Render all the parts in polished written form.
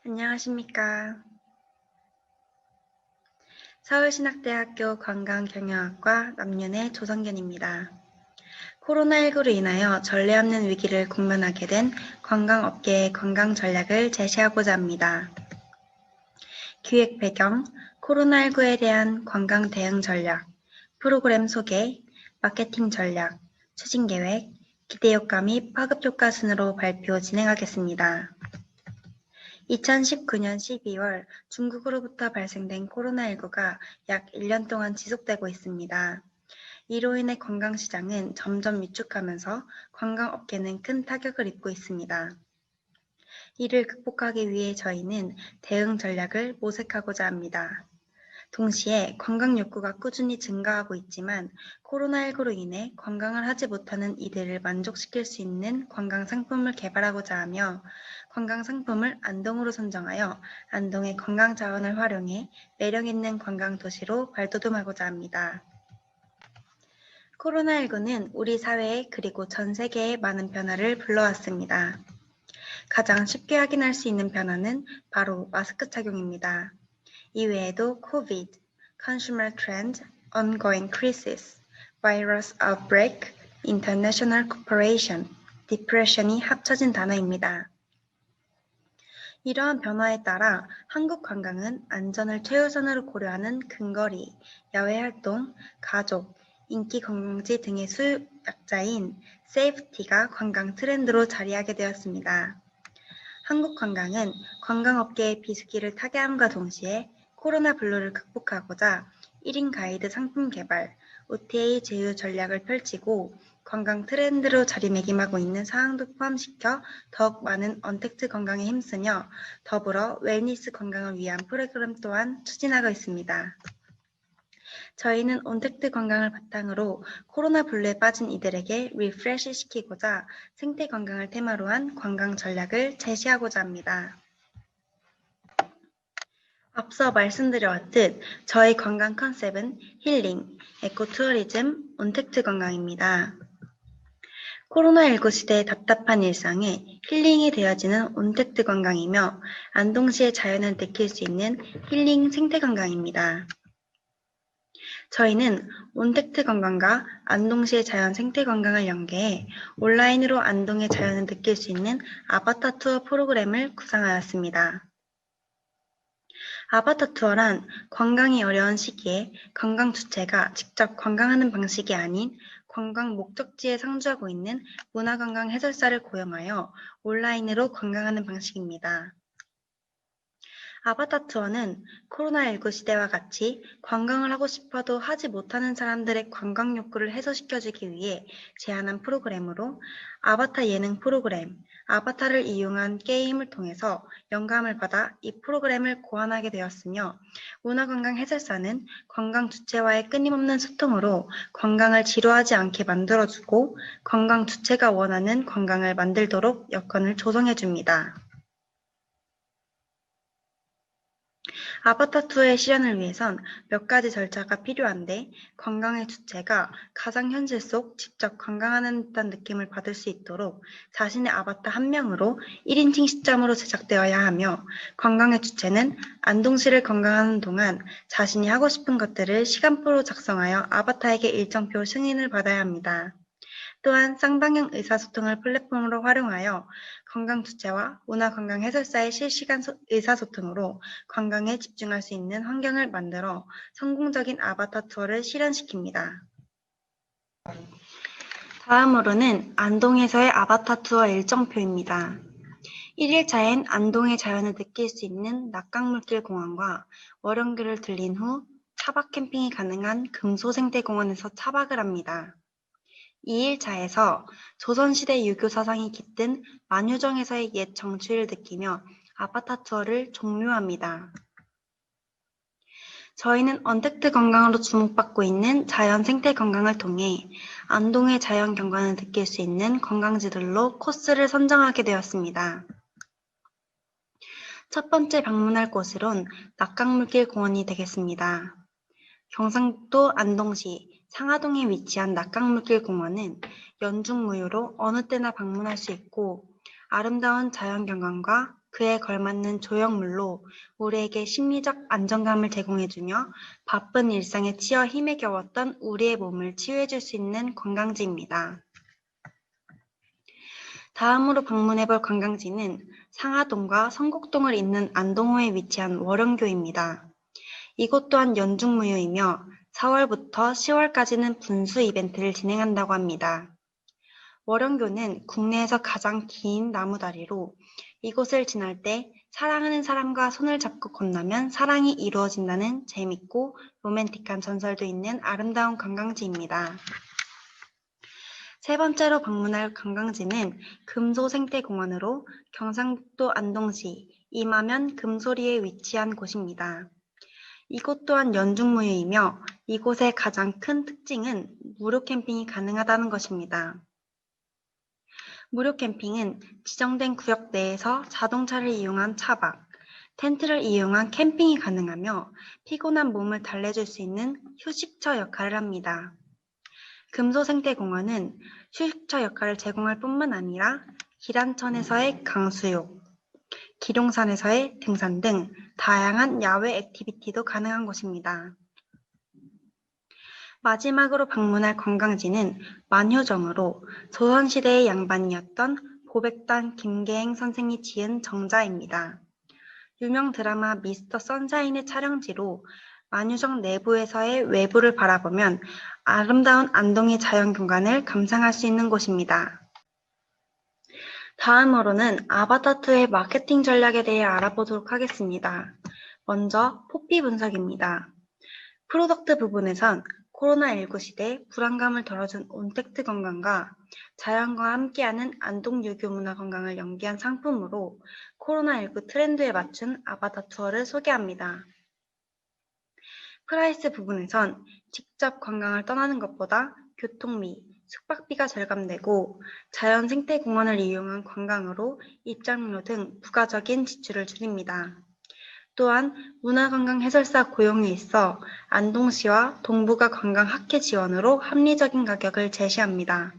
안녕하십니까. 서울신학대학교 관광경영학과 남윤의 조성견입니다. 코로나19로 인하여 전례 없는 위기를 국면하게 된 관광업계의 관광 전략을 제시하고자 합니다. 기획 배경, 코로나19에 대한 관광 대응 전략, 프로그램 소개, 마케팅 전략, 추진 계획, 기대 효과 및 파급 효과 순으로 발표 진행하겠습니다. 2019년 12월 중국으로부터 발생된 코로나19가 약 1년 동안 지속되고 있습니다. 이로 인해 관광시장은 점점 위축하면서 관광업계는 큰 타격을 입고 있습니다. 이를 극복하기 위해 저희는 대응 전략을 모색하고자 합니다. 동시에 관광 욕구가 꾸준히 증가하고 있지만 코로나19로 인해 관광을 하지 못하는 이들을 만족시킬 수 있는 관광 상품을 개발하고자 하며 관광 상품을 안동으로 선정하여 안동의 관광 자원을 활용해 매력 있는 관광 도시로 발돋움하고자 합니다. 코로나19는 우리 사회에 그리고 전 세계에 많은 변화를 불러왔습니다. 가장 쉽게 확인할 수 있는 변화는 바로 마스크 착용입니다. 이외에도 COVID, Consumer Trend, Ongoing Crisis, Virus Outbreak, International Cooperation, Depression이 합쳐진 단어입니다. 이러한 변화에 따라 한국 관광은 안전을 최우선으로 고려하는 근거리, 야외활동, 가족, 인기 관광지 등의 수약자인 세이프티가 관광 트렌드로 자리하게 되었습니다. 한국 관광은 관광업계의 비수기를 타개함과 동시에 코로나 블루를 극복하고자 1인 가이드 상품 개발, OTA 제휴 전략을 펼치고 관광 트렌드로 자리매김하고 있는 사항도 포함시켜 더욱 많은 언택트 관광에 힘쓰며 더불어 웰니스 관광을 위한 프로그램 또한 추진하고 있습니다. 저희는 언택트 관광을 바탕으로 코로나 블루에 빠진 이들에게 리프레시 시키고자 생태 관광을 테마로 한 관광 전략을 제시하고자 합니다. 앞서 말씀드려왔듯 저희 관광 컨셉은 힐링, 에코투어리즘, 언택트 관광입니다. 코로나19 시대의 답답한 일상에 힐링이 되어지는 언택트 관광이며 안동시의 자연을 느낄 수 있는 힐링 생태 관광입니다. 저희는 온택트 관광과 안동시의 자연 생태 관광을 연계해 온라인으로 안동의 자연을 느낄 수 있는 아바타 투어 프로그램을 구상하였습니다. 아바타 투어란 관광이 어려운 시기에 관광 주체가 직접 관광하는 방식이 아닌 관광 목적지에 상주하고 있는 문화관광 해설사를 고용하여 온라인으로 관광하는 방식입니다. 아바타 투어는 코로나19 시대와 같이 관광을 하고 싶어도 하지 못하는 사람들의 관광 욕구를 해소시켜주기 위해 제안한 프로그램으로 아바타 예능 프로그램, 아바타를 이용한 게임을 통해서 영감을 받아 이 프로그램을 고안하게 되었으며 문화관광 해설사는 관광 주체와의 끊임없는 소통으로 관광을 지루하지 않게 만들어주고 관광 주체가 원하는 관광을 만들도록 여건을 조성해줍니다. 아바타 투어의 실현을 위해선 몇 가지 절차가 필요한데 관광의 주체가 가상 현실 속 직접 관광하는 듯한 느낌을 받을 수 있도록 자신의 아바타 한 명으로 1인칭 시점으로 제작되어야 하며 관광의 주체는 안동시를 관광하는 동안 자신이 하고 싶은 것들을 시간표로 작성하여 아바타에게 일정표 승인을 받아야 합니다. 또한 쌍방향 의사소통을 플랫폼으로 활용하여 관광 주체와 문화관광 해설사의 실시간 의사소통으로 관광에 집중할 수 있는 환경을 만들어 성공적인 아바타 투어를 실현시킵니다. 다음으로는 안동에서의 아바타 투어 일정표입니다. 1일차엔 안동의 자연을 느낄 수 있는 낙강물길 공원과 월영교를 들린 후 차박 캠핑이 가능한 금소생태공원에서 차박을 합니다. 2일차에서 조선시대 유교 사상이 깃든 만휴정에서의 옛 정취를 느끼며 아바타 투어를 종료합니다. 저희는 언택트 관광으로 주목받고 있는 자연 생태 관광을 통해 안동의 자연 경관을 느낄 수 있는 관광지들로 코스를 선정하게 되었습니다. 첫 번째 방문할 곳으론 낙강물길 공원이 되겠습니다. 경상북도 안동시 상하동에 위치한 낙강물길 공원은 연중 무휴로 어느 때나 방문할 수 있고 아름다운 자연 경관과 그에 걸맞는 조형물로 우리에게 심리적 안정감을 제공해주며 바쁜 일상에 치여 힘에 겨웠던 우리의 몸을 치유해줄 수 있는 관광지입니다. 다음으로 방문해볼 관광지는 상하동과 성곡동을 잇는 안동호에 위치한 월영교입니다. 이곳 또한 연중무휴이며 4월부터 10월까지는 분수 이벤트를 진행한다고 합니다. 월영교는 국내에서 가장 긴 나무다리로 이곳을 지날 때 사랑하는 사람과 손을 잡고 건너면 사랑이 이루어진다는 재밌고 로맨틱한 전설도 있는 아름다운 관광지입니다. 세 번째로 방문할 관광지는 금소생태공원으로 경상북도 안동시 임하면 금소리에 위치한 곳입니다. 이곳 또한 연중무휴이며 이곳의 가장 큰 특징은 무료 캠핑이 가능하다는 것입니다. 무료 캠핑은 지정된 구역 내에서 자동차를 이용한 차박, 텐트를 이용한 캠핑이 가능하며 피곤한 몸을 달래줄 수 있는 휴식처 역할을 합니다. 금소생태공원은 휴식처 역할을 제공할 뿐만 아니라 기란천에서의 강수욕, 기룡산에서의 등산 등 다양한 야외 액티비티도 가능한 곳입니다. 마지막으로 방문할 관광지는 만효정으로 조선시대의 양반이었던 보백단 김계행 선생이 지은 정자입니다. 유명 드라마 미스터 선샤인의 촬영지로 만효정 내부에서의 외부를 바라보면 아름다운 안동의 자연경관을 감상할 수 있는 곳입니다. 다음으로는 아바타2의 마케팅 전략에 대해 알아보도록 하겠습니다. 먼저 포피 분석입니다. 프로덕트 부분에선 코로나19 시대 불안감을 덜어준 온택트 관광과 자연과 함께하는 안동 유교 문화 관광을 연계한 상품으로 코로나19 트렌드에 맞춘 아바타 투어를 소개합니다. 프라이스 부분에선 직접 관광을 떠나는 것보다 교통비, 숙박비가 절감되고 자연 생태공원을 이용한 관광으로 입장료 등 부가적인 지출을 줄입니다. 또한 문화관광 해설사 고용에 있어 안동시와 동부가 관광 학회 지원으로 합리적인 가격을 제시합니다.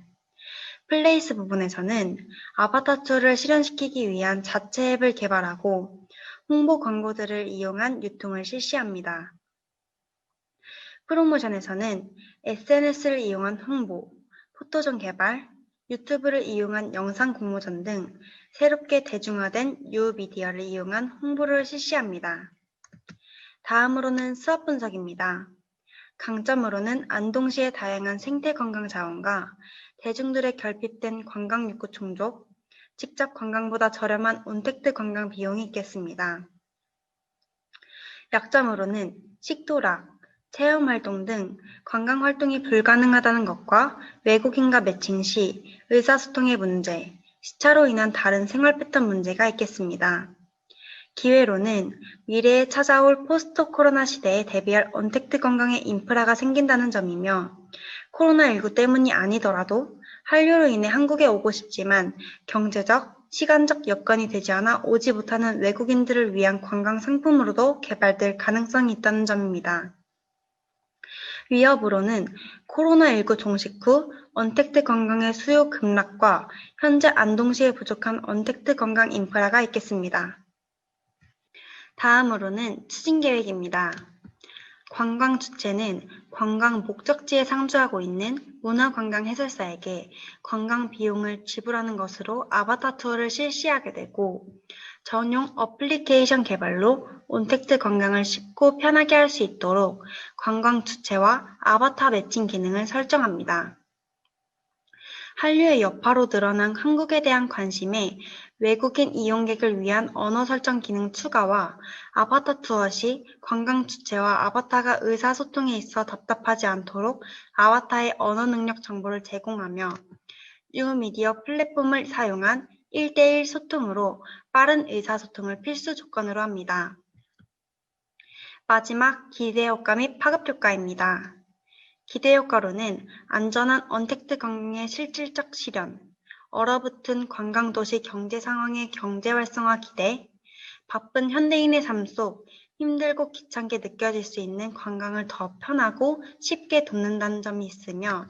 플레이스 부분에서는 아바타 투어를 실현시키기 위한 자체 앱을 개발하고 홍보 광고들을 이용한 유통을 실시합니다. 프로모션에서는 SNS를 이용한 홍보, 포토존 개발, 유튜브를 이용한 영상 공모전 등 새롭게 대중화된 뉴미디어를 이용한 홍보를 실시합니다. 다음으로는 수업 분석입니다. 강점으로는 안동시의 다양한 생태관광 자원과 대중들의 결핍된 관광 욕구 충족, 직접 관광보다 저렴한 온택트 관광 비용이 있겠습니다. 약점으로는 식도락, 체험활동 등 관광활동이 불가능하다는 것과 외국인과 매칭 시 의사소통의 문제, 시차로 인한 다른 생활 패턴 문제가 있겠습니다. 기회로는 미래에 찾아올 포스트 코로나 시대에 대비할 언택트 관광의 인프라가 생긴다는 점이며 코로나19 때문이 아니더라도 한류로 인해 한국에 오고 싶지만 경제적, 시간적 여건이 되지 않아 오지 못하는 외국인들을 위한 관광 상품으로도 개발될 가능성이 있다는 점입니다. 위협으로는 코로나19 종식 후 언택트 관광의 수요 급락과 현재 안동시에 부족한 언택트 관광 인프라가 있겠습니다. 다음으로는 추진계획입니다. 관광 주체는 관광 목적지에 상주하고 있는 문화관광 해설사에게 관광 비용을 지불하는 것으로 아바타 투어를 실시하게 되고 전용 어플리케이션 개발로 온택트 관광을 쉽고 편하게 할 수 있도록 관광 주체와 아바타 매칭 기능을 설정합니다. 한류의 여파로 늘어난 한국에 대한 관심에 외국인 이용객을 위한 언어 설정 기능 추가와 아바타 투어 시 관광 주체와 아바타가 의사소통에 있어 답답하지 않도록 아바타의 언어 능력 정보를 제공하며 뉴미디어 플랫폼을 사용한 1대1 소통으로 빠른 의사소통을 필수 조건으로 합니다. 마지막 기대효과 및 파급효과입니다. 기대효과로는 안전한 언택트 관광의 실질적 실현, 얼어붙은 관광도시 경제 상황의 경제 활성화 기대, 바쁜 현대인의 삶 속 힘들고 귀찮게 느껴질 수 있는 관광을 더 편하고 쉽게 돕는다는 점이 있으며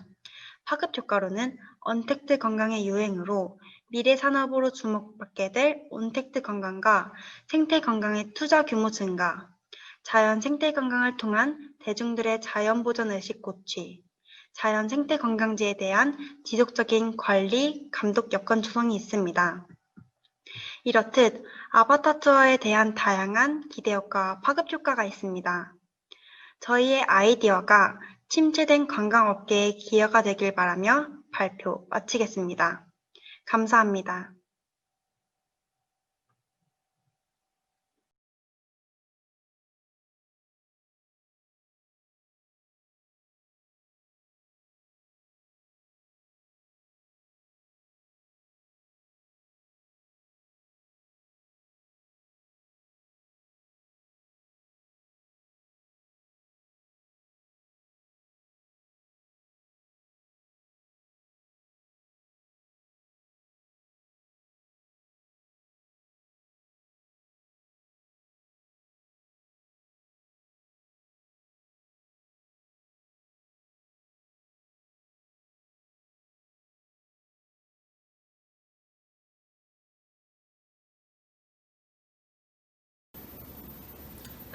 파급효과로는 언택트 관광의 유행으로 미래 산업으로 주목받게 될 온택트 건강과 생태 건강의 투자 규모 증가, 자연 생태 건강을 통한 대중들의 자연 보전 의식 고취, 자연 생태 관광지에 대한 지속적인 관리, 감독 여건 조성이 있습니다. 이렇듯 아바타 투어에 대한 다양한 기대 효과와 파급 효과가 있습니다. 저희의 아이디어가 침체된 관광업계의 기여가 되길 바라며 발표 마치겠습니다. 감사합니다.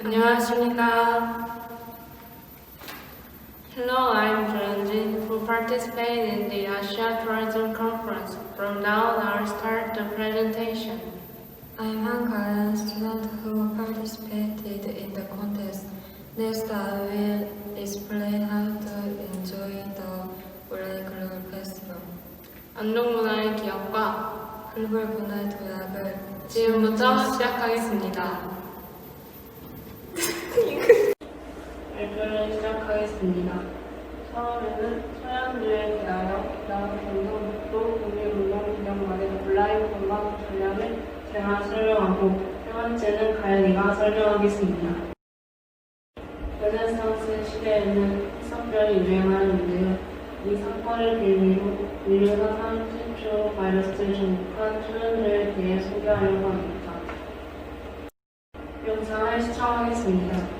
안녕하십니까. Hello, I'm Jeonjin, who participated in the Asia Tourism Conference. From now on, I'll start the presentation. I'm Han Karan, student who participated in the contest. Next, I will explain how to enjoy the Ulay Global Festival. 안동문화의 기억과 글로벌 문화의 도약을 지금부터 시작하겠습니다. 발표를 시작하겠습니다. 처음에는 서양주에 대하여 그다음 경상북도 국립운동 기념관의 온라인 관광 전략을 제가 설명하고 세 번째는 가연이가 설명하겠습니다. 르네상스 시대에는 해석별이 유행하였는데요. 이 사건을 빌미로 인류 사상 최초 바이러스를 전복한 천연조에 대해 소개하려고 합니다. 영상을 시청하겠습니다.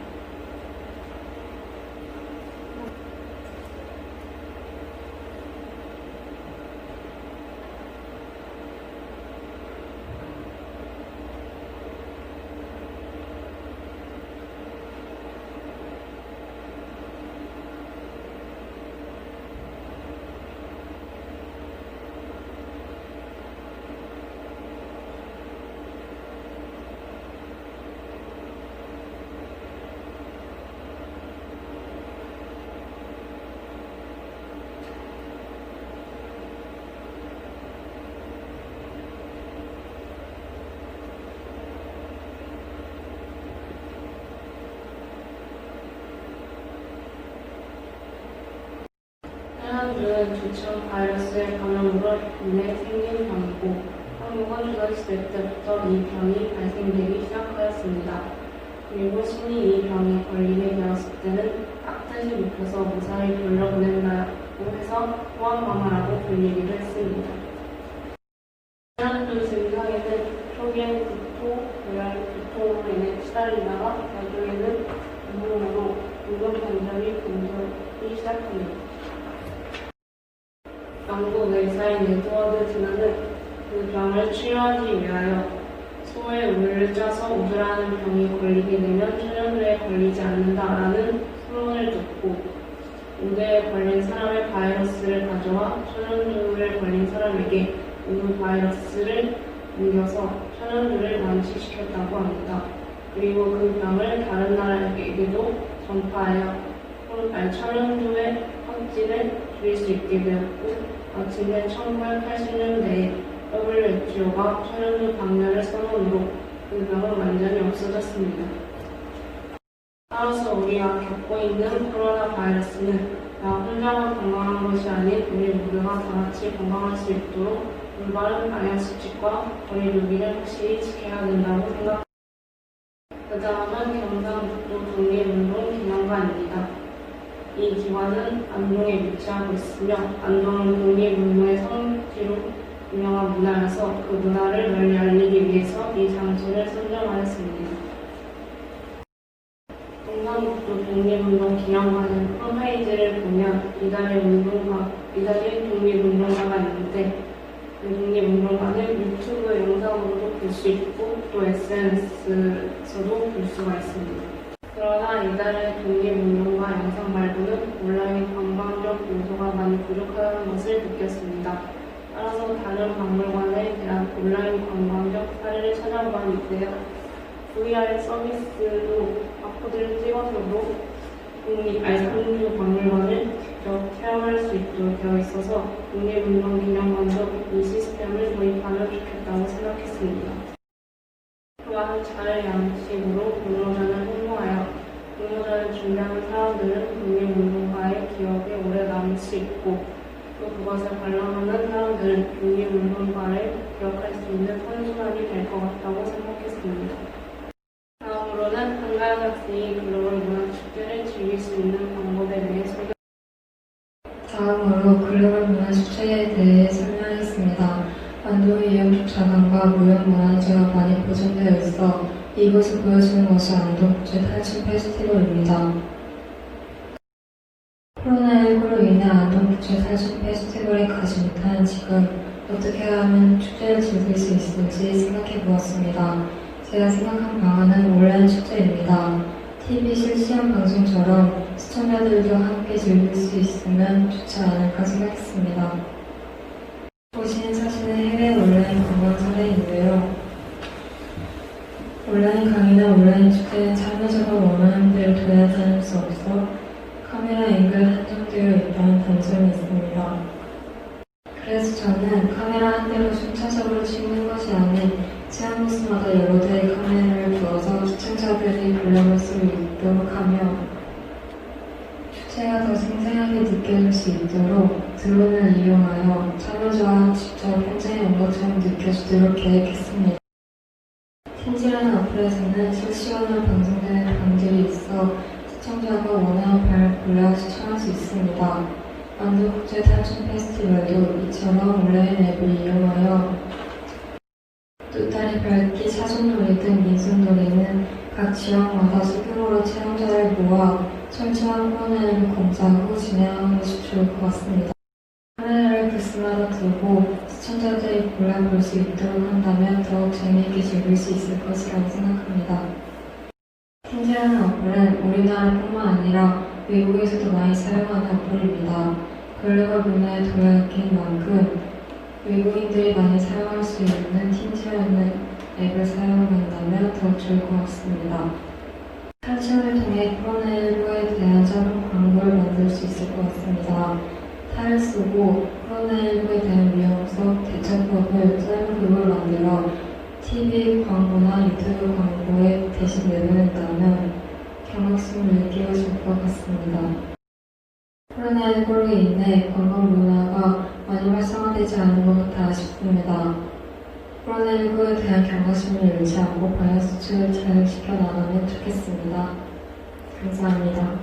천연주는 두청 바이러스의 감염으로 인해 생긴 병이고 한국은 조선시대 때부터 이 병이 발생되기 시작하였습니다. 그리고 신이 이 병에 걸리게 되었을 때는 깍듯이 눕혀서 무사히 돌려보낸다고 해서 호환방화라고 불리기도 했습니다. 천연주 증상에는 초기엔 구토, 고열, 두통으로 인해 시달리다가 나중에는 운동으로 운동 변적이 감소하기 시작합니다. 영국 의사인 에드워드 드너는 그 병을 치료하기 위하여 소에 물을 짜서 우드라는 병이 걸리게 되면 천연두에 걸리지 않는다라는 소문을 듣고 우드에 걸린 사람의 바이러스를 가져와 천연두에 걸린 사람에게 우드 바이러스를 옮겨서 천연두를 완치시켰다고 합니다. 그리고 그 병을 다른 나라에게도 전파하여 천연두의 확진을 줄일 수 있게 되었고 마침내 1980년대에 WHO가 천연두 방면을 선언으로 그 병은 완전히 없어졌습니다. 따라서 우리가 겪고 있는 코로나 바이러스는 나 혼자만 건강한 것이 아닌 우리 모두가 다 같이 건강할 수 있도록 올바른 방역수칙과 거리두기를 확실히 지켜야 된다고 생각합니다. 그 다음은 경상북도 독립운동 기념관입니다. 이 기관은 안동에 위치하고 있으며 안동은 독립운동의 성지로 유명한 문화여서 그 문화를 널리 알리기 위해서 이 장소를 선정하였습니다. 경상북도 독립운동 기념관은 홈페이지를 보면 이달의 독립운동가가 있는데 독립운동가는 유튜브 영상으로도 볼 수 있고 또 SNS에서도 볼 수가 있습니다. 그러나 이달의 독립운동가 영상 말고는 온라인 관광적 요소가 많이 부족하다는 것을 느꼈습니다. 따라서 다른 박물관에 대한 온라인 관광적 사례를 찾아보았는데요. VR 서비스로 바코드를 찍어서도 상주 박물관을 직접 체험할 수 있도록 되어 있어서 독립운동기념관도 이 시스템을 도입하면 좋겠다고 생각했습니다. 또한 잘 양식으로 공모전을 홍보하여 공모전을 준비하는 사람들은 독립운동가의 기억에 오래 남을 수 있고 또 그것을 관람하는 사람들은 독립운동가를 기억할 수 있는 선순환이 될 것 같다고 생각했습니다. 다음으로는 한가연 학생이 글로벌 문화축제를 즐길 수 있는 방법에 대해 소개. 다음으로 글로벌 문화축제에 대해 설명하겠습니다. 안도의 이영축자관과 무형문화재가 많이 보존되어 있어 이곳을 보여주는 것이 안동국제 탈춤 페스티벌입니다. 코로나19로 인해 안동국제 탈춤 페스티벌이 가지 못하는 지금 어떻게 하면 축제를 즐길 수 있을지 생각해 보았습니다. 제가 생각한 방안은 온라인 축제입니다. TV 실시간 방송처럼 시청자들도 함께 즐길 수 있으면 좋지 않을까 생각했습니다. 보시는 사진은 해외 온라인 관광 사례인데요. 온라인 강의나 온라인 축제는 참여자가 원하는 대로 돌아다닐 수 없어 카메라 앵글 한정되어 있다는 단점이 있습니다. 그래서 저는 카메라 한 대로 순차적으로 찍는 것이 아닌 체험 부스마다 여러 대의 카메라를 두어서 시청자들이 골라볼 수 있도록 하며 축제가 더 생생하게 느껴질 수 있도록 드론을 이용하여 참여자와 직접 현장에 온 것처럼 느껴지도록 계획했습니다. 팀즈라는 어플에서는 실시간으로 방송되는 방들이 있어 시청자가 원하는 반을 골라 시청할 수 있습니다. 안동국제 탈춤 페스티벌도 이처럼 온라인 앱을 이용하여 뚜다리 밟기, 사전놀이 등 민속놀이는 각 지역마다 소규모로 체험자를 모아 철저한 코너를 검사하고 진행하는 것이 좋을 것 같습니다. 카메라를 부스마다 두고 시청자들이 골라볼 수 있도록 한다면 더욱 재미있게 즐길 수 있을 것이라고 생각합니다. 팀즈라는 어플은 우리나라뿐만 아니라 외국에서도 많이 사용하는 어플입니다. 글로벌 문화의 도약인 만큼 외국인들이 많이 사용할 수 있는 팀즈라는 앱을 사용한다면 더 좋을 것 같습니다. 탈춤을 통해 코로나19에 대한 짧은 광고를 만들 수 있을 것 같습니다. 탈을 쓰고 코로나19에 대한 위험성 대처법을 짧은 글을 만들어 TV 광고나 유튜브 광고에 대신 내보낸다면 경각심을 느끼고 싶을 것 같습니다. 코로나19로 인해 관광 문화가 많이 활성화되지 않은 것 같아 아쉽습니다. 코로나19에 대한 경각심을 잃지 않고 방역 수칙을 잘 지켜나가면 좋겠습니다. 감사합니다.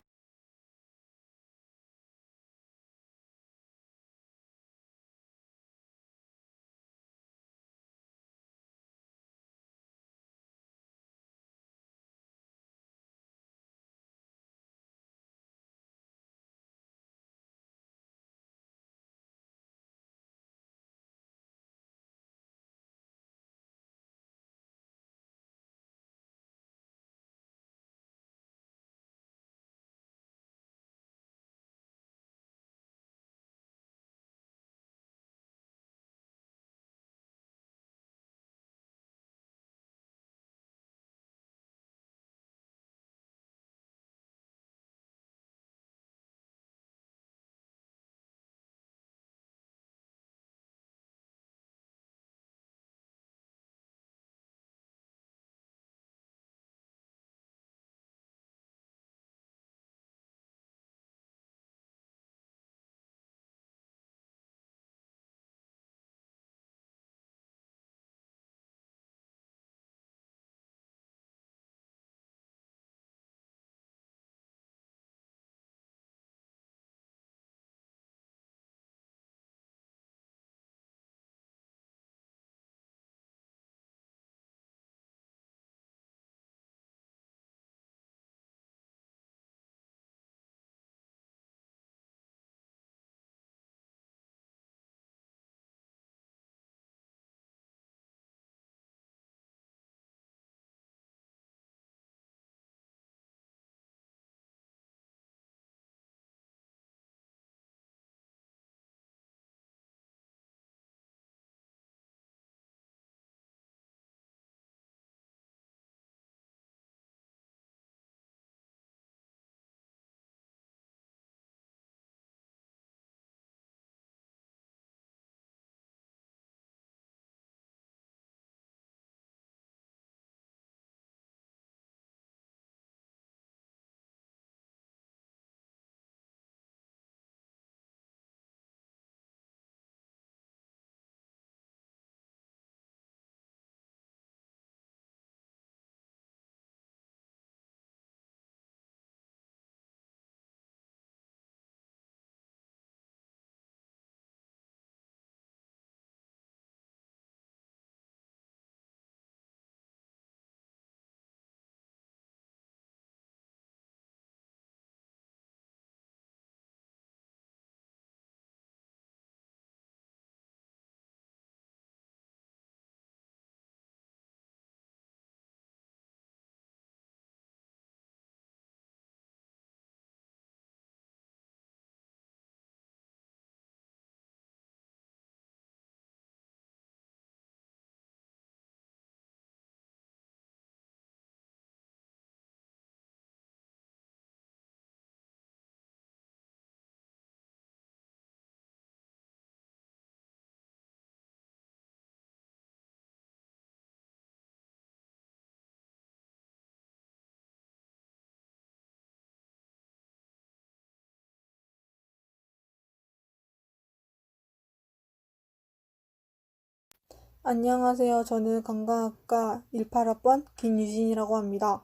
안녕하세요. 저는 관광학과 18학번 김유진이라고 합니다.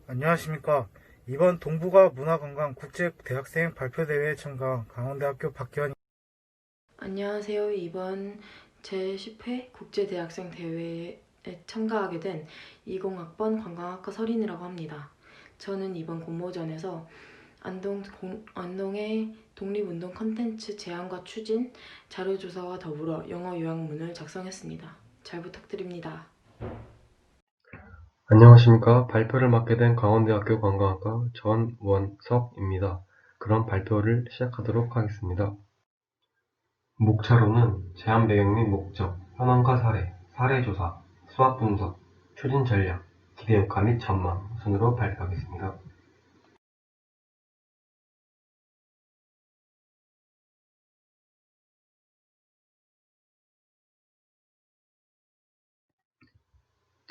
안녕하십니까. 이번 동북아 문화관광 국제대학생 발표대회에 참가한 강원대학교 박기환. 안녕하세요. 이번 제10회 국제대학생 대회에 참가하게 된 20학번 관광학과 서린이라고 합니다. 저는 이번 공모전에서 안동의 독립운동 컨텐츠 제안과 추진, 자료조사와 더불어 영어 요약문을 작성했습니다. 잘 부탁드립니다. 안녕하십니까. 발표를 맡게 된 강원대학교 관광학과 전원석입니다. 그럼 발표를 시작하도록 하겠습니다. 목차로는 제안 배경 및 목적, 현황과 사례, 사례조사, 수학 분석, 추진 전략, 기대 효과 및 전망 순으로 발표하겠습니다.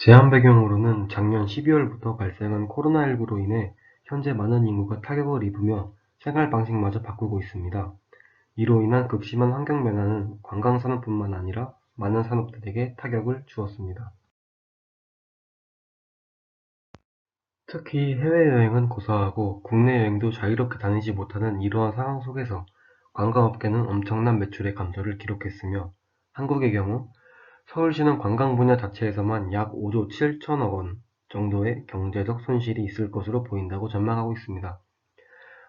제안 배경으로는 작년 12월부터 발생한 코로나19로 인해 현재 많은 인구가 타격을 입으며 생활 방식마저 바꾸고 있습니다. 이로 인한 극심한 환경 변화는 관광산업뿐만 아니라 많은 산업들에게 타격을 주었습니다. 특히 해외여행은 고사하고 국내 여행도 자유롭게 다니지 못하는 이러한 상황 속에서 관광업계는 엄청난 매출의 감소를 기록했으며 한국의 경우 서울시는 관광 분야 자체에서만 약 5조 7천억 원 정도의 경제적 손실이 있을 것으로 보인다고 전망하고 있습니다.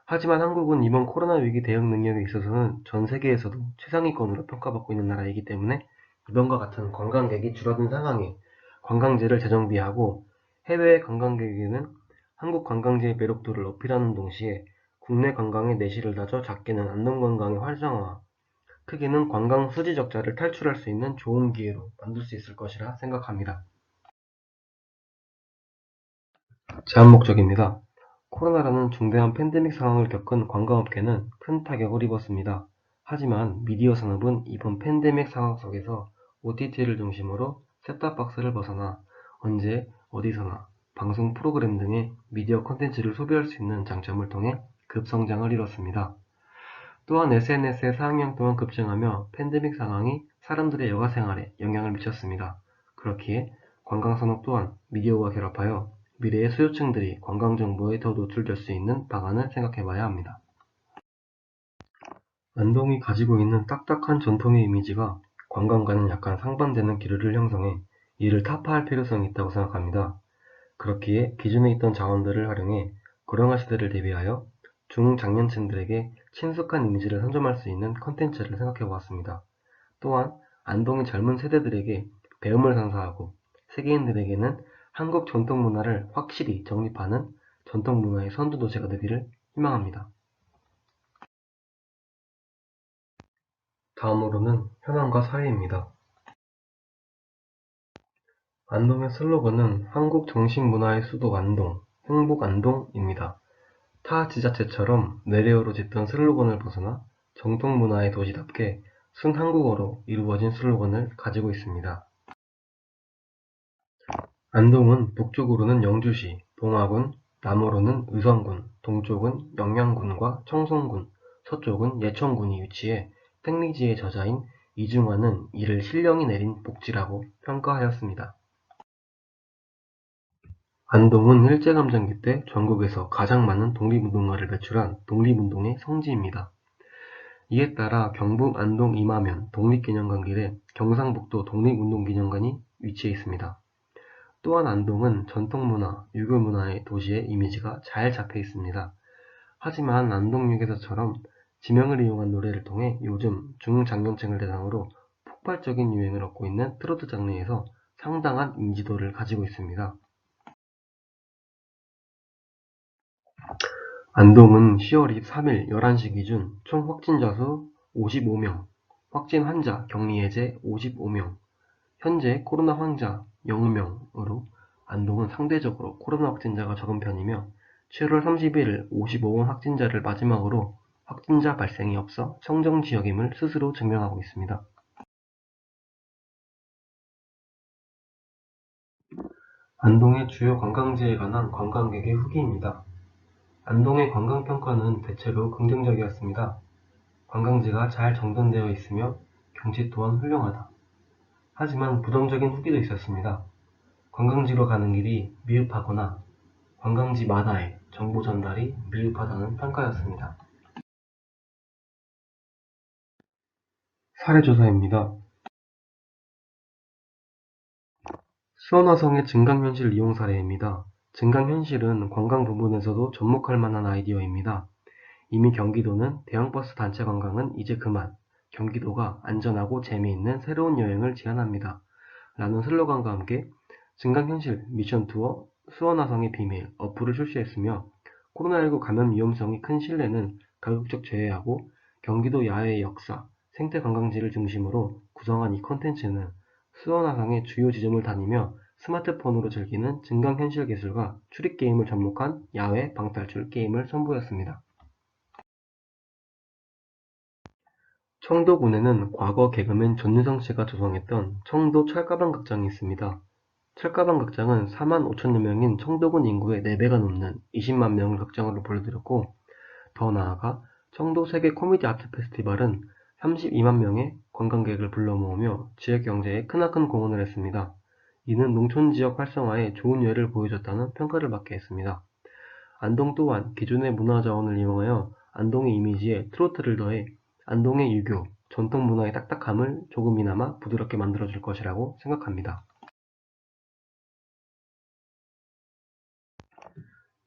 하지만 한국은 이번 코로나 위기 대응 능력에 있어서는 전 세계에서도 최상위권으로 평가받고 있는 나라이기 때문에 이번과 같은 관광객이 줄어든 상황에 관광지를 재정비하고 해외 관광객에게는 한국 관광지의 매력도를 어필하는 동시에 국내 관광의 내실을 다져 작게는 안동 관광의 활성화, 크게는 관광 수지 적자를 탈출할 수 있는 좋은 기회로 만들 수 있을 것이라 생각합니다. 제안 목적입니다. 코로나라는 중대한 팬데믹 상황을 겪은 관광업계는 큰 타격을 입었습니다. 하지만 미디어 산업은 이번 팬데믹 상황 속에서 OTT를 중심으로 셋탑박스를 벗어나 언제 어디서나 방송 프로그램 등의 미디어 콘텐츠를 소비할 수 있는 장점을 통해 급성장을 이뤘습니다. 또한 SNS의 사용량 또한 급증하며 팬데믹 상황이 사람들의 여가 생활에 영향을 미쳤습니다. 그렇기에 관광산업 또한 미디어와 결합하여 미래의 수요층들이 관광정보에 더 노출될 수 있는 방안을 생각해봐야 합니다. 안동이 가지고 있는 딱딱한 전통의 이미지가 관광과는 약간 상반되는 기류를 형성해 이를 타파할 필요성이 있다고 생각합니다. 그렇기에 기존에 있던 자원들을 활용해 고령화 시대를 대비하여 중장년층들에게 친숙한 이미지를 선점할 수 있는 컨텐츠를 생각해보았습니다. 또한 안동의 젊은 세대들에게 배움을 선사하고 세계인들에게는 한국 전통 문화를 확실히 정립하는 전통 문화의 선두 도시가 되기를 희망합니다. 다음으로는 현황과 사례입니다. 안동의 슬로건은 한국 정식 문화의 수도 안동, 행복 안동입니다. 타 지자체처럼 내레어로 짓던 슬로건을 벗어나 정통 문화의 도시답게 순한국어로 이루어진 슬로건을 가지고 있습니다. 안동은 북쪽으로는 영주시, 봉화군, 남으로는 의성군, 동쪽은 영양군과 청송군, 서쪽은 예천군이 위치해 택리지의 저자인 이중화는 이를 신령이 내린 복지라고 평가하였습니다. 안동은 일제감정기 때 전국에서 가장 많은 독립운동가를 배출한 독립운동의 성지입니다. 이에 따라 경북 안동 이마면 독립기념관길에 경상북도 독립운동기념관이 위치해 있습니다. 또한 안동은 전통문화, 유교문화의 도시의 이미지가 잘 잡혀 있습니다. 하지만 안동역에서처럼 지명을 이용한 노래를 통해 요즘 중장년층을 대상으로 폭발적인 유행을 얻고 있는 트로트 장르에서 상당한 인지도를 가지고 있습니다. 안동은 10월 23일 11시 기준 총 확진자 수 55명, 확진 환자 격리 해제 55명, 현재 코로나 환자 0명으로 안동은 상대적으로 코로나 확진자가 적은 편이며 7월 30일 55원 확진자를 마지막으로 확진자 발생이 없어 청정지역임을 스스로 증명하고 있습니다. 안동의 주요 관광지에 관한 관광객의 후기입니다. 안동의 관광평가는 대체로 긍정적이었습니다. 관광지가 잘 정돈되어 있으며 경치 또한 훌륭하다. 하지만 부정적인 후기도 있었습니다. 관광지로 가는 길이 미흡하거나 관광지마다의 정보 전달이 미흡하다는 평가였습니다. 사례조사입니다. 수원화성의 증강현실 이용 사례입니다. 증강현실은 관광 부문에서도 접목할 만한 아이디어입니다. 이미 경기도는 대형버스 단체 관광은 이제 그만, 경기도가 안전하고 재미있는 새로운 여행을 제안합니다. 라는 슬로건과 함께 증강현실 미션 투어 수원화성의 비밀 어플을 출시했으며 코로나19 감염 위험성이 큰 실내는 가급적 제외하고 경기도 야외의 역사, 생태 관광지를 중심으로 구성한 이 콘텐츠는 수원화성의 주요 지점을 다니며 스마트폰으로 즐기는 증강현실 기술과 추리게임을 접목한 야외 방탈출 게임을 선보였습니다. 청도군에는 과거 개그맨 전유성 씨가 조성했던 청도 철가방극장이 있습니다. 철가방극장은 4만 5천여 명인 청도군 인구의 4배가 넘는 20만 명을 극장으로 불러들였고, 더 나아가 청도 세계 코미디 아트 페스티벌은 32만 명의 관광객을 불러 모으며 지역 경제에 크나큰 공헌을 했습니다. 이는 농촌 지역 활성화에 좋은 예를 보여줬다는 평가를 받게 했습니다. 안동 또한 기존의 문화자원을 이용하여 안동의 이미지에 트로트를 더해 안동의 유교, 전통 문화의 딱딱함을 조금이나마 부드럽게 만들어줄 것이라고 생각합니다.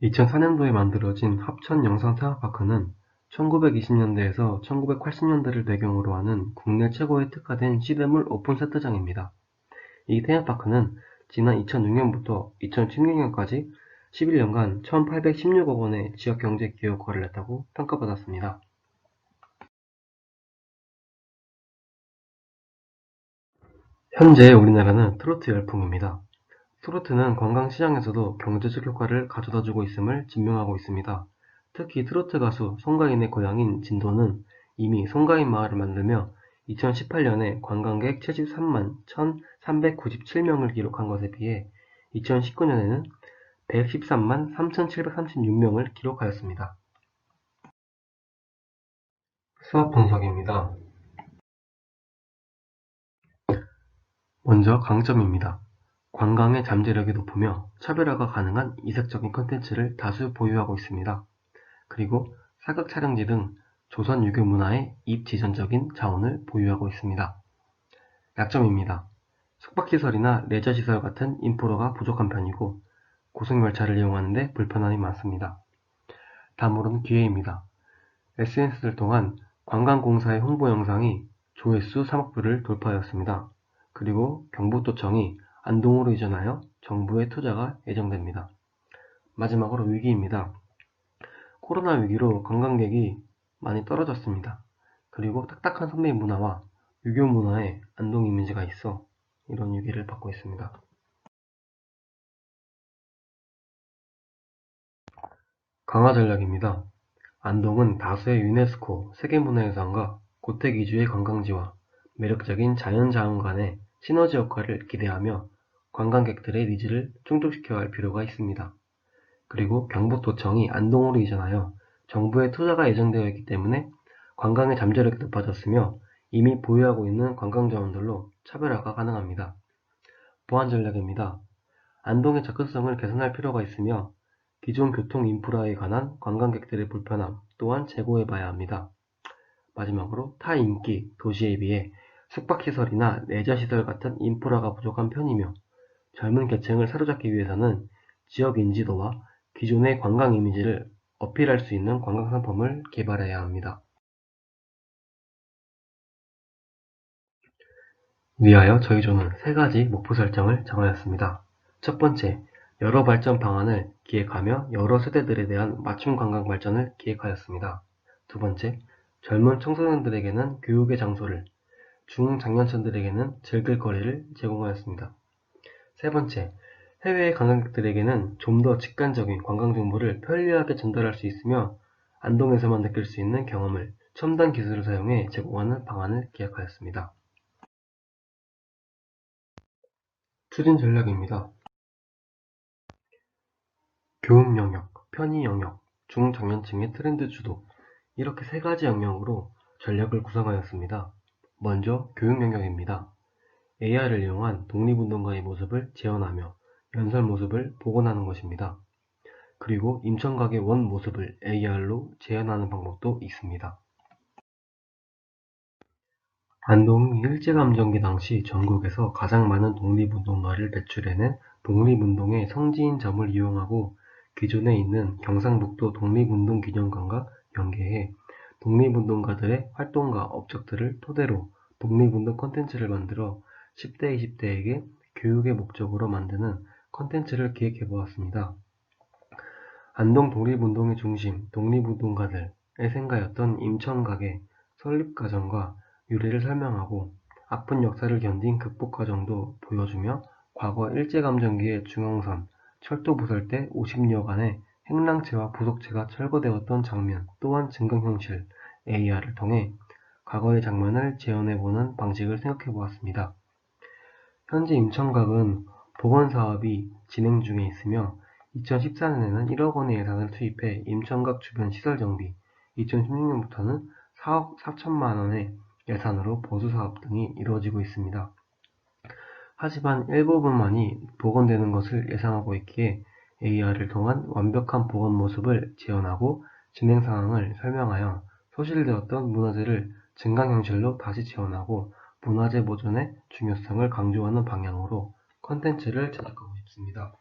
2004년도에 만들어진 합천 영상테마파크는 1920년대에서 1980년대를 배경으로 하는 국내 최고의 특화된 시대물 오픈 세트장입니다. 이 테마파크는 지난 2006년부터 2016년까지 11년간 1816억 원의 지역경제 기여 효과를 냈다고 평가받았습니다. 현재 우리나라는 트로트 열풍입니다. 트로트는 관광시장에서도 경제적 효과를 가져다주고 있음을 증명하고 있습니다. 특히 트로트 가수 송가인의 고향인 진도는 이미 송가인 마을을 만들며 2018년에 관광객 73만 1,397명을 기록한 것에 비해 2019년에는 113만 3,736명을 기록하였습니다. 수업 분석입니다. 먼저 강점입니다. 관광의 잠재력이 높으며 차별화가 가능한 이색적인 콘텐츠를 다수 보유하고 있습니다. 그리고 사극 촬영지 등 조선 유교 문화의 입지전적인 자원을 보유하고 있습니다. 약점입니다. 숙박시설이나 레저시설 같은 인프라가 부족한 편이고 고속열차를 이용하는 데 불편함이 많습니다. 다음으로는 기회입니다. SNS를 통한 관광공사의 홍보 영상이 조회수 3억 뷰를 돌파하였습니다. 그리고 경북도청이 안동으로 이전하여 정부의 투자가 예정됩니다. 마지막으로 위기입니다. 코로나 위기로 관광객이 많이 떨어졌습니다. 그리고 딱딱한 선비 문화와 유교 문화에 안동 이미지가 있어 이런 위기를 받고 있습니다. 강화 전략입니다. 안동은 다수의 유네스코 세계문화유산과 고택 위주의 관광지와 매력적인 자연자원 간의 시너지 역할을 기대하며 관광객들의 니즈를 충족시켜야 할 필요가 있습니다. 그리고 경북도청이 안동으로 이전하여 정부의 투자가 예정되어 있기 때문에 관광의 잠재력이 높아졌으며 이미 보유하고 있는 관광자원들로 차별화가 가능합니다. 보완 전략입니다. 안동의 접근성을 개선할 필요가 있으며 기존 교통 인프라에 관한 관광객들의 불편함 또한 제고해봐야 합니다. 마지막으로 타 인기 도시에 비해 숙박시설이나 레저시설 같은 인프라가 부족한 편이며 젊은 계층을 사로잡기 위해서는 지역 인지도와 기존의 관광 이미지를 어필할 수 있는 관광상품을 개발해야 합니다. 위하여 저희 조는 3가지 목표 설정을 정하였습니다. 첫 번째, 여러 발전 방안을 기획하며 여러 세대들에 대한 맞춤 관광 발전을 기획하였습니다. 두 번째, 젊은 청소년들에게는 교육의 장소를, 중장년층들에게는 즐길 거리를 제공하였습니다. 세 번째, 해외 관광객들에게는 좀 더 직관적인 관광 정보를 편리하게 전달할 수 있으며 안동에서만 느낄 수 있는 경험을 첨단 기술을 사용해 제공하는 방안을 기획하였습니다. 추진 전략입니다. 교육 영역, 편의 영역, 중장년층의 트렌드 주도 이렇게 3가지 영역으로 전략을 구성하였습니다. 먼저 교육 영역입니다. AR을 이용한 독립운동가의 모습을 재현하며 연설 모습을 복원하는 것입니다. 그리고 임청각의 원 모습을 AR로 재현하는 방법도 있습니다. 안동이 일제감정기 당시 전국에서 가장 많은 독립운동가를 배출해낸 독립운동의 성지인 점을 이용하고 기존에 있는 경상북도 독립운동기념관과 연계해 독립운동가들의 활동과 업적들을 토대로 독립운동 콘텐츠를 만들어 10대, 20대에게 교육의 목적으로 만드는 콘텐츠를 기획해보았습니다. 안동 독립운동의 중심 독립운동가들의 생가였던 임천각의 설립과정과 유래를 설명하고 아픈 역사를 견딘 극복 과정도 보여주며 과거 일제감정기의 중앙선, 철도 부설 때 50여간의 행랑채와 부속체가 철거되었던 장면 또한 증강현실 AR을 통해 과거의 장면을 재현해보는 방식을 생각해보았습니다. 현재 임천각은 복원사업이 진행 중에 있으며 2014년에는 1억 원의 예산을 투입해 임천각 주변 시설 정비, 2016년부터는 4억 4천만 원의 예산으로 보수사업 등이 이루어지고 있습니다. 하지만 일부분만이 복원되는 것을 예상하고 있기에 AR을 통한 완벽한 복원 모습을 재현하고 진행 상황을 설명하여 소실되었던 문화재를 증강현실로 다시 재현하고 문화재 보존의 중요성을 강조하는 방향으로 콘텐츠를 제작하고 싶습니다.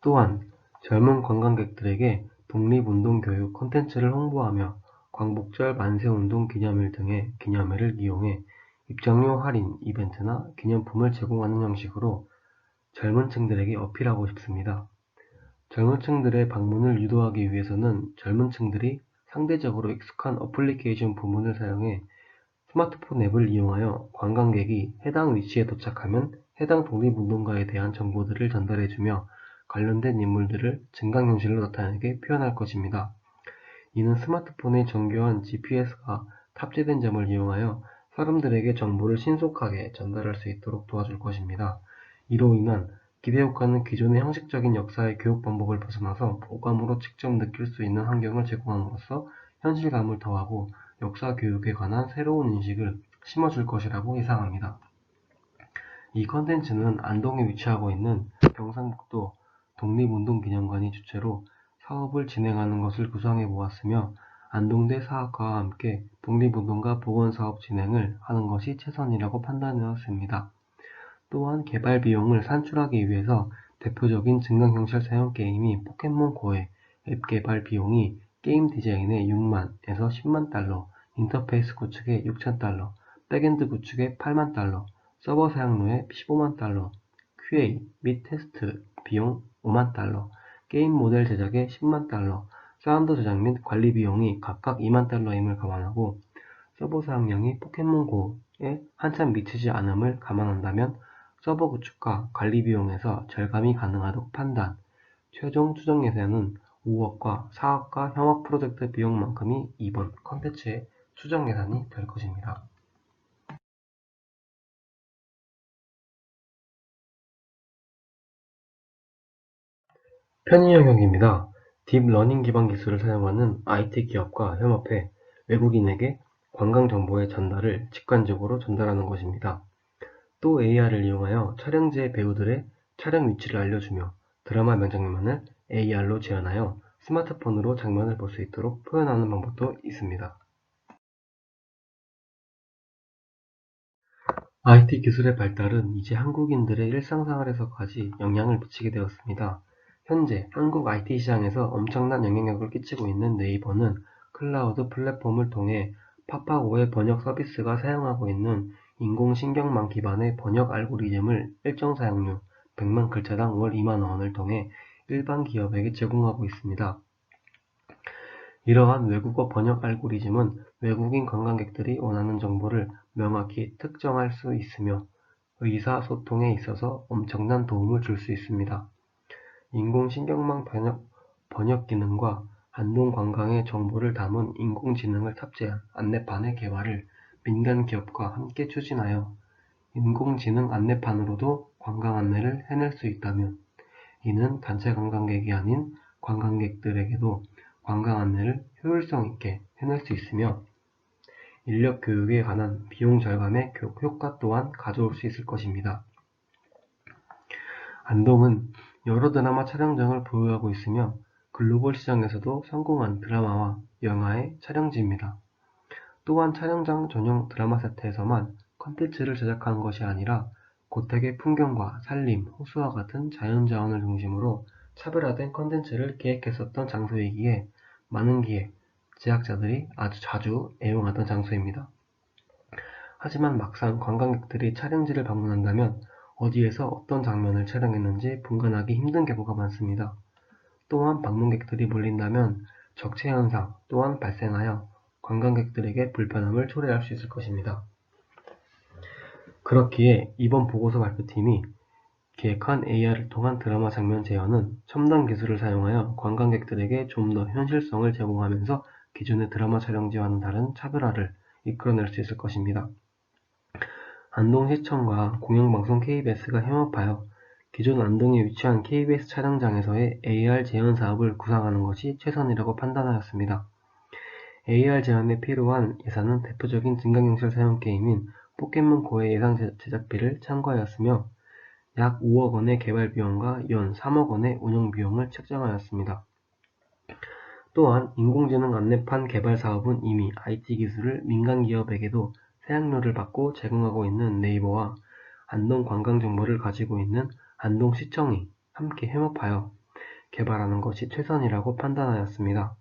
또한 젊은 관광객들에게 독립운동교육 콘텐츠를 홍보하며 광복절 만세운동 기념일 등의 기념일을 이용해 입장료 할인 이벤트나 기념품을 제공하는 형식으로 젊은 층들에게 어필하고 싶습니다. 젊은 층들의 방문을 유도하기 위해서는 젊은 층들이 상대적으로 익숙한 어플리케이션 부문을 사용해 스마트폰 앱을 이용하여 관광객이 해당 위치에 도착하면 해당 독립운동가에 대한 정보들을 전달해주며 관련된 인물들을 증강현실로 나타나게 표현할 것입니다. 이는 스마트폰에 정교한 GPS가 탑재된 점을 이용하여 사람들에게 정보를 신속하게 전달할 수 있도록 도와줄 것입니다. 이로 인한 기대효과는 기존의 형식적인 역사의 교육 방법을 벗어나서 오감으로 직접 느낄 수 있는 환경을 제공함으로써 현실감을 더하고 역사 교육에 관한 새로운 인식을 심어줄 것이라고 예상합니다. 이 컨텐츠는 안동에 위치하고 있는 경상북도 독립운동기념관이 주체로 사업을 진행하는 것을 구상해 보았으며 안동대 사학과와 함께 독립운동가 복원사업 진행을 하는 것이 최선이라고 판단되었습니다. 또한 개발 비용을 산출하기 위해서 대표적인 증강현실 사용 게임이 포켓몬고의 앱 개발 비용이 게임 디자인에 6만에서 10만 달러, 인터페이스 구축에 6천 달러, 백엔드 구축에 8만 달러, 서버 사용료에 15만 달러, QA 및 테스트 비용 5만 달러, 게임 모델 제작에 10만 달러, 사운드 제작 및 관리 비용이 각각 2만 달러임을 감안하고 서버 사용량이 포켓몬고에 한참 미치지 않음을 감안한다면 서버 구축과 관리 비용에서 절감이 가능하다고 판단, 최종 추정 예산은 5억과 4억과 협업 프로젝트 비용만큼이 이번 컨텐츠의 추정 예산이 될 것입니다. 편의 영역입니다. 딥러닝 기반 기술을 사용하는 IT 기업과 협업해 외국인에게 관광 정보의 전달을 직관적으로 전달하는 것입니다. 또 AR을 이용하여 촬영지의 배우들의 촬영 위치를 알려주며 드라마 명장면을 AR로 재현하여 스마트폰으로 장면을 볼 수 있도록 표현하는 방법도 있습니다. IT 기술의 발달은 이제 한국인들의 일상생활에서까지 영향을 미치게 되었습니다. 현재 한국 IT 시장에서 엄청난 영향력을 끼치고 있는 네이버는 클라우드 플랫폼을 통해 파파고의 번역 서비스가 사용하고 있는 인공신경망 기반의 번역 알고리즘을 일정 사용료 100만 글자당 월 2만 원을 통해 일반 기업에게 제공하고 있습니다. 이러한 외국어 번역 알고리즘은 외국인 관광객들이 원하는 정보를 명확히 특정할 수 있으며 의사소통에 있어서 엄청난 도움을 줄 수 있습니다. 인공신경망 번역 기능과 안동 관광의 정보를 담은 인공지능을 탑재한 안내판의 개발을 민간 기업과 함께 추진하여 인공지능 안내판으로도 관광 안내를 해낼 수 있다면 이는 단체 관광객이 아닌 관광객들에게도 관광 안내를 효율성 있게 해낼 수 있으며 인력 교육에 관한 비용 절감의 효과 또한 가져올 수 있을 것입니다. 안동은 여러 드라마 촬영장을 보유하고 있으며 글로벌 시장에서도 성공한 드라마와 영화의 촬영지입니다. 또한 촬영장 전용 드라마 세트에서만 컨텐츠를 제작하는 것이 아니라 고택의 풍경과 산림, 호수와 같은 자연자원을 중심으로 차별화된 컨텐츠를 기획했었던 장소이기에 많은 기획, 제작자들이 아주 자주 애용하던 장소입니다. 하지만 막상 관광객들이 촬영지를 방문한다면 어디에서 어떤 장면을 촬영했는지 분간하기 힘든 경우가 많습니다. 또한 방문객들이 몰린다면 적체 현상 또한 발생하여 관광객들에게 불편함을 초래할 수 있을 것입니다. 그렇기에 이번 보고서 발표팀이 기획한 AR을 통한 드라마 장면 재현은 첨단 기술을 사용하여 관광객들에게 좀 더 현실성을 제공하면서 기존의 드라마 촬영지와는 다른 차별화를 이끌어낼 수 있을 것입니다. 안동시청과 공영방송 KBS가 협업하여 기존 안동에 위치한 KBS 촬영장에서의 AR 재현 사업을 구상하는 것이 최선이라고 판단하였습니다. AR 재현에 필요한 예산은 대표적인 증강현실 사용 게임인 포켓몬고의 예상 제작비를 참고하였으며 약 5억 원의 개발 비용과 연 3억 원의 운영 비용을 책정하였습니다. 또한 인공지능 안내판 개발 사업은 이미 IT 기술을 민간 기업에게도 사양료를 받고 제공하고 있는 네이버와 안동 관광 정보를 가지고 있는 안동시청이 함께 협업하여 개발하는 것이 최선이라고 판단하였습니다.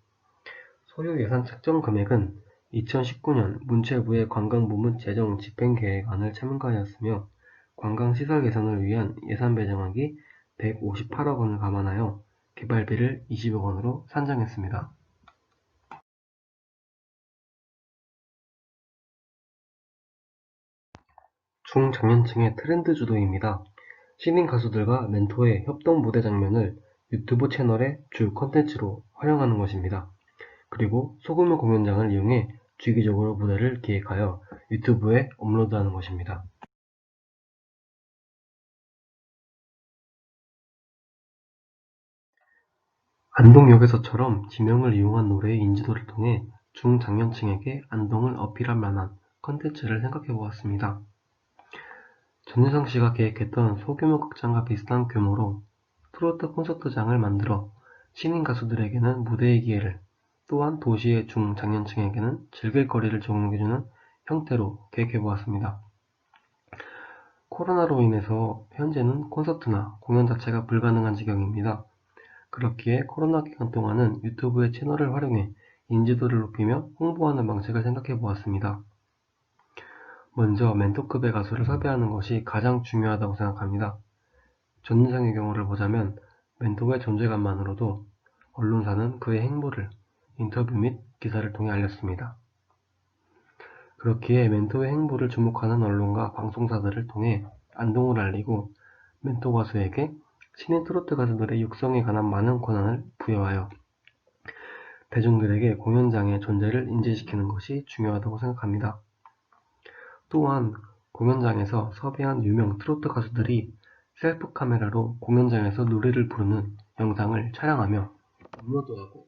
소요 예산 책정 금액은 2019년 문체부의 관광부문 재정 집행계획안을 참가하였으며 관광시설 개선을 위한 예산 배정액이 158억 원을 감안하여 개발비를 20억 원으로 산정했습니다. 중장년층의 트렌드 주도입니다. 신인 가수들과 멘토의 협동 무대 장면을 유튜브 채널의 주 컨텐츠로 활용하는 것입니다. 그리고 소규모 공연장을 이용해 주기적으로 무대를 기획하여 유튜브에 업로드하는 것입니다. 안동역에서처럼 지명을 이용한 노래의 인지도를 통해 중장년층에게 안동을 어필할 만한 컨텐츠를 생각해 보았습니다. 전유성 씨가 계획했던 소규모 극장과 비슷한 규모로 트로트 콘서트장을 만들어 신인 가수들에게는 무대의 기회를, 또한 도시의 중장년층에게는 즐길 거리를 제공해주는 형태로 계획해보았습니다. 코로나로 인해서 현재는 콘서트나 공연 자체가 불가능한 지경입니다. 그렇기에 코로나 기간 동안은 유튜브의 채널을 활용해 인지도를 높이며 홍보하는 방식을 생각해보았습니다. 먼저 멘토급의 가수를 섭외하는 것이 가장 중요하다고 생각합니다. 전인상의 경우를 보자면 멘토의 존재감만으로도 언론사는 그의 행보를 인터뷰 및 기사를 통해 알렸습니다. 그렇기에 멘토의 행보를 주목하는 언론과 방송사들을 통해 안동을 알리고 멘토 가수에게 신인 트로트 가수들의 육성에 관한 많은 권한을 부여하여 대중들에게 공연장의 존재를 인지시키는 것이 중요하다고 생각합니다. 또한 공연장에서 섭외한 유명 트로트 가수들이 셀프 카메라로 공연장에서 노래를 부르는 영상을 촬영하며 업로드하고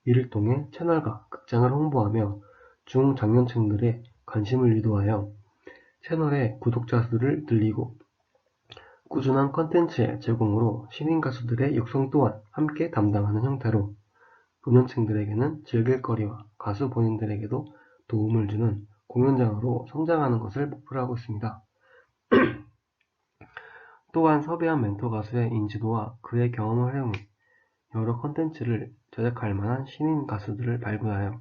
이를 통해 채널과 극장을 홍보하며 중장년층들의 관심을 유도하여 채널의 구독자 수를 늘리고 꾸준한 컨텐츠의 제공으로 신인 가수들의 육성 또한 함께 담당하는 형태로 노년층들에게는 즐길거리와 가수 본인들에게도 도움을 주는 공연장으로 성장하는 것을 목표로 하고 있습니다. 또한 섭외한 멘토 가수의 인지도와 그의 경험을 활용해 여러 컨텐츠를 제작할 만한 신인 가수들을 발굴하여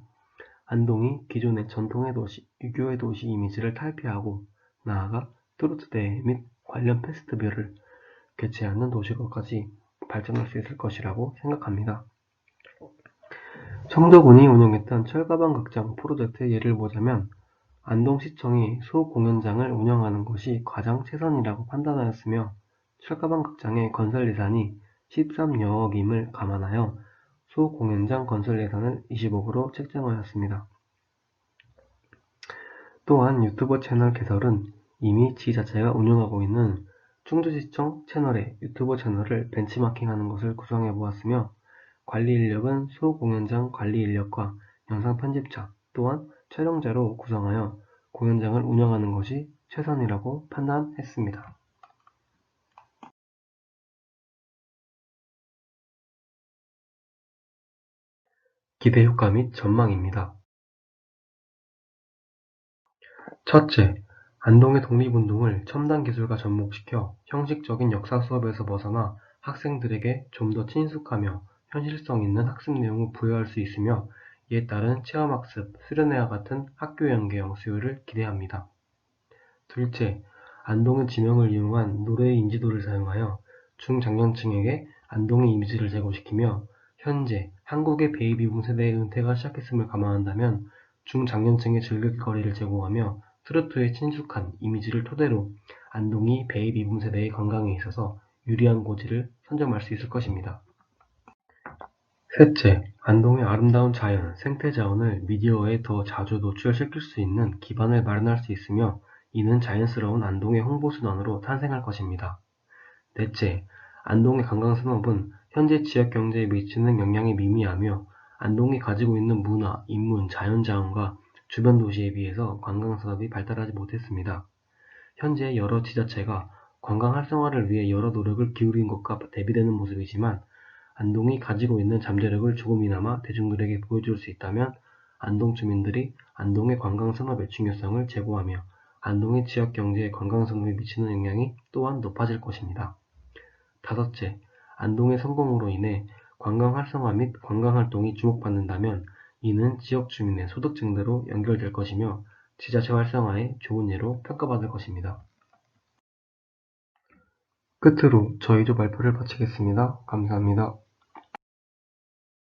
안동이 기존의 전통의 도시, 유교의 도시 이미지를 탈피하고 나아가 트로트 대회 및 관련 페스티벌을 개최하는 도시로까지 발전할 수 있을 것이라고 생각합니다. 청도군이 운영했던 철가방 극장 프로젝트의 예를 보자면 안동시청이 소공연장을 운영하는 것이 가장 최선이라고 판단하였으며 철가방 극장의 건설 예산이 13여억임을 감안하여 소공연장 건설 예산을 20억으로 책정하였습니다. 또한 유튜버 채널 개설은 이미 지자체가 운영하고 있는 충주시청 채널의 유튜버 채널을 벤치마킹하는 것을 구성해 보았으며 관리 인력은 소공연장 관리 인력과 영상 편집자 또한 촬영제로 구성하여 공연장을 운영하는 것이 최선이라고 판단했습니다. 기대 효과 및 전망입니다. 첫째, 안동의 독립운동을 첨단 기술과 접목시켜 형식적인 역사 수업에서 벗어나 학생들에게 좀 더 친숙하며 현실성 있는 학습 내용을 부여할 수 있으며 이에 따른 체험학습, 수련회와 같은 학교 연계형 수요를 기대합니다. 둘째, 안동의 지명을 이용한 노래의 인지도를 사용하여 중장년층에게 안동의 이미지를 제고시키며 현재 한국의 베이비붐 세대의 은퇴가 시작했음을 감안한다면 중장년층의 즐길거리를 제공하며 트로트의 친숙한 이미지를 토대로 안동이 베이비붐 세대의 건강에 있어서 유리한 고지를 선점할 수 있을 것입니다. 셋째, 안동의 아름다운 자연, 생태 자원을 미디어에 더 자주 노출시킬 수 있는 기반을 마련할 수 있으며 이는 자연스러운 안동의 홍보수단으로 탄생할 것입니다. 넷째, 안동의 관광산업은 현재 지역경제에 미치는 영향이 미미하며 안동이 가지고 있는 문화, 인문, 자연자원과 주변 도시에 비해서 관광산업이 발달하지 못했습니다. 현재 여러 지자체가 관광 활성화를 위해 여러 노력을 기울인 것과 대비되는 모습이지만 안동이 가지고 있는 잠재력을 조금이나마 대중들에게 보여줄 수 있다면 안동 주민들이 안동의 관광산업의 중요성을 제고하며 안동의 지역경제에 관광산업이 미치는 영향이 또한 높아질 것입니다. 다섯째, 안동의 성공으로 인해 관광 활성화 및 관광활동이 주목받는다면 이는 지역 주민의 소득 증대로 연결될 것이며 지자체 활성화의 좋은 예로 평가받을 것입니다. 끝으로 저희도 발표를 마치겠습니다. 감사합니다.